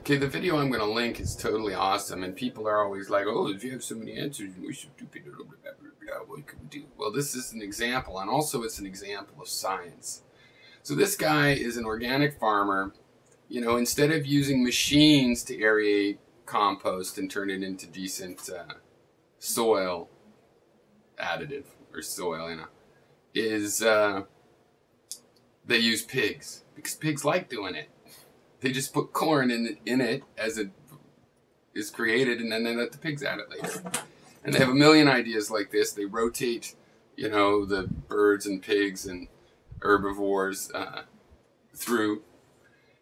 Okay, the video I'm going to link is totally awesome, and people are always like, oh, if you have so many answers, we should do what can we do? Well, this is an example, and also it's an example of science. So this guy is an organic farmer. You know, instead of using machines to aerate compost and turn it into decent soil additive, or soil, you know, is they use pigs, because pigs like doing it. They just put corn in it as it is created, and then they let the pigs at it later. And they have a million ideas like this. They rotate, you know, the birds and pigs and herbivores through,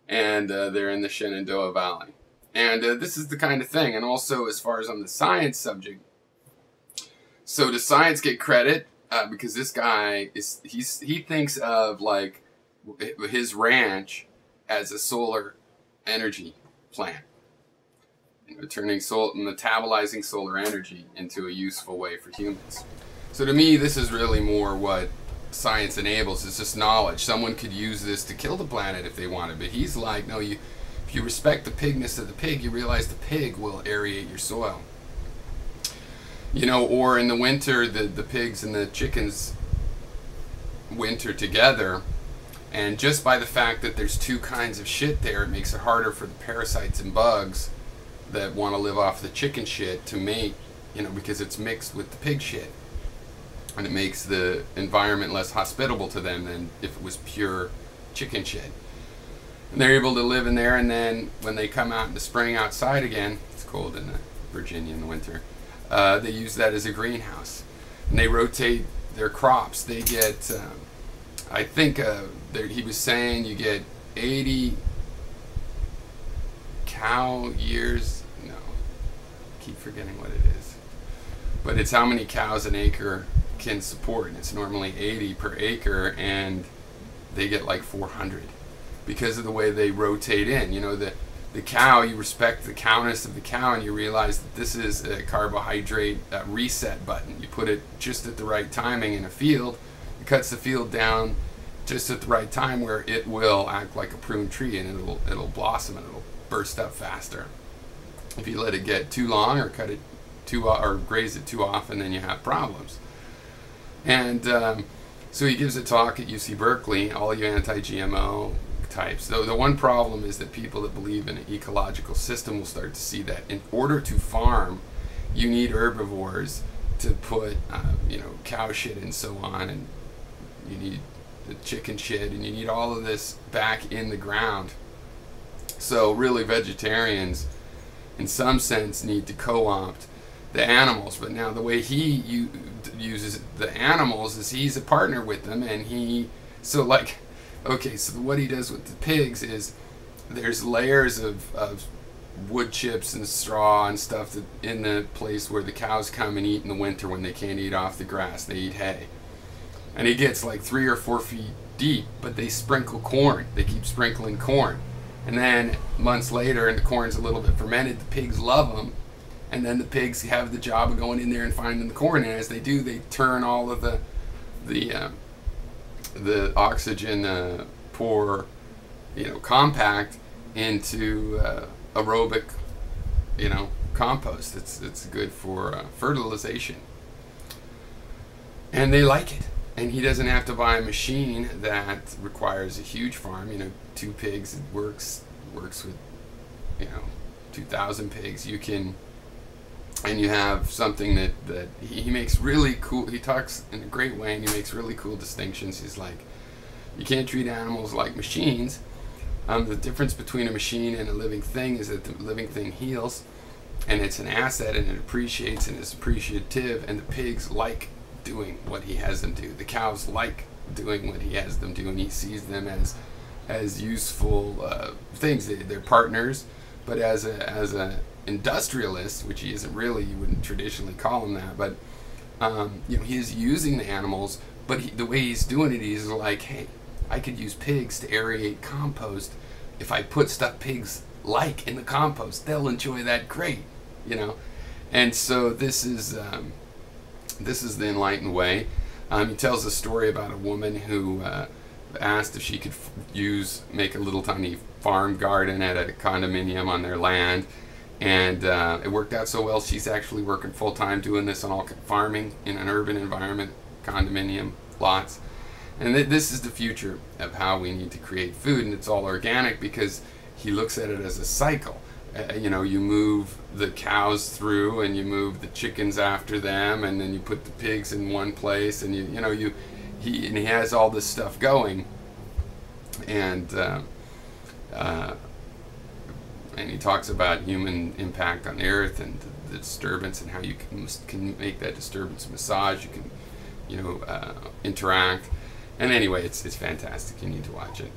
and they're in the Shenandoah Valley. And this is the kind of thing. And also, as far as on the science subject, so does science get credit? Because this guy he thinks of like his ranch as a solar energy plant, you know, metabolizing solar energy into a useful way for humans. So to me, this is really more what science enables. It's just knowledge. Someone could use this to kill the planet if they wanted, but he's like, no, if you respect the pigness of the pig, you realize the pig will aerate your soil. You know, or in the winter, the pigs and the chickens winter together. And just by the fact that there's two kinds of shit there, it makes it harder for the parasites and bugs that want to live off the chicken shit to mate, you know, because it's mixed with the pig shit. And it makes the environment less hospitable to them than if it was pure chicken shit. And they're able to live in there, and then when they come out in the spring outside again, it's cold in Virginia in the winter, they use that as a greenhouse. And they rotate their crops. They get... I think he was saying you get 80 cow years. No, I keep forgetting what it is. But it's how many cows an acre can support. And it's normally 80 per acre, and they get like 400 because of the way they rotate in. You know, the cow, you respect the cowness of the cow, and you realize that this is a carbohydrate reset button. You put it just at the right timing in a field. Cuts the field down just at the right time where it will act like a prune tree, and it'll blossom and it'll burst up faster. If you let it get too long or cut it or graze it too often, then you have problems. And so he gives a talk at UC Berkeley, all you anti-GMO types. Though the one problem is that people that believe in an ecological system will start to see that in order to farm, you need herbivores to put, you know, cow shit and so on, and you need the chicken shit, and you need all of this back in the ground. So really, vegetarians, in some sense, need to co-opt the animals. But now the way he uses the animals is he's a partner with them, and so what he does with the pigs is there's layers of wood chips and straw and stuff in the place where the cows come and eat in the winter when they can't eat off the grass. They eat hay. And he gets like 3 or 4 feet deep, but they sprinkle corn. They keep sprinkling corn. And then months later, and the corn's a little bit fermented, the pigs love them. And then the pigs have the job of going in there and finding the corn. And as they do, they turn all of the oxygen poor, you know, compact into aerobic, you know, compost. It's good for fertilization. And they like it. And he doesn't have to buy a machine that requires a huge farm. You know, 2 pigs, it works with, you know, 2,000 pigs. You can, and you have something that he makes really cool. He talks in a great way, and he makes really cool distinctions. He's like, you can't treat animals like machines. The difference between a machine and a living thing is that the living thing heals, and it's an asset, and it appreciates, and is appreciative, and the pigs like doing what he has them do. The cows like doing what he has them do, and he sees them as useful things. They're partners, but as a industrialist, which he isn't really, you wouldn't traditionally call him that, but you know, he is using the animals, but the way he's doing it, he's like, hey, I could use pigs to aerate compost. If I put stuff pigs like in the compost, they'll enjoy that great, you know. And so this is the enlightened way. He tells a story about a woman who asked if she could make a little tiny farm garden at a condominium on their land, and it worked out so well she's actually working full-time doing this on all farming in an urban environment, condominium lots. And this is the future of how we need to create food, and it's all organic because he looks at it as a cycle. You know, you move the cows through, and you move the chickens after them, and then you put the pigs in one place, and he has all this stuff going, and he talks about human impact on the earth and the disturbance, and how you can make that disturbance massage. You can, interact. And anyway, it's fantastic. You need to watch it.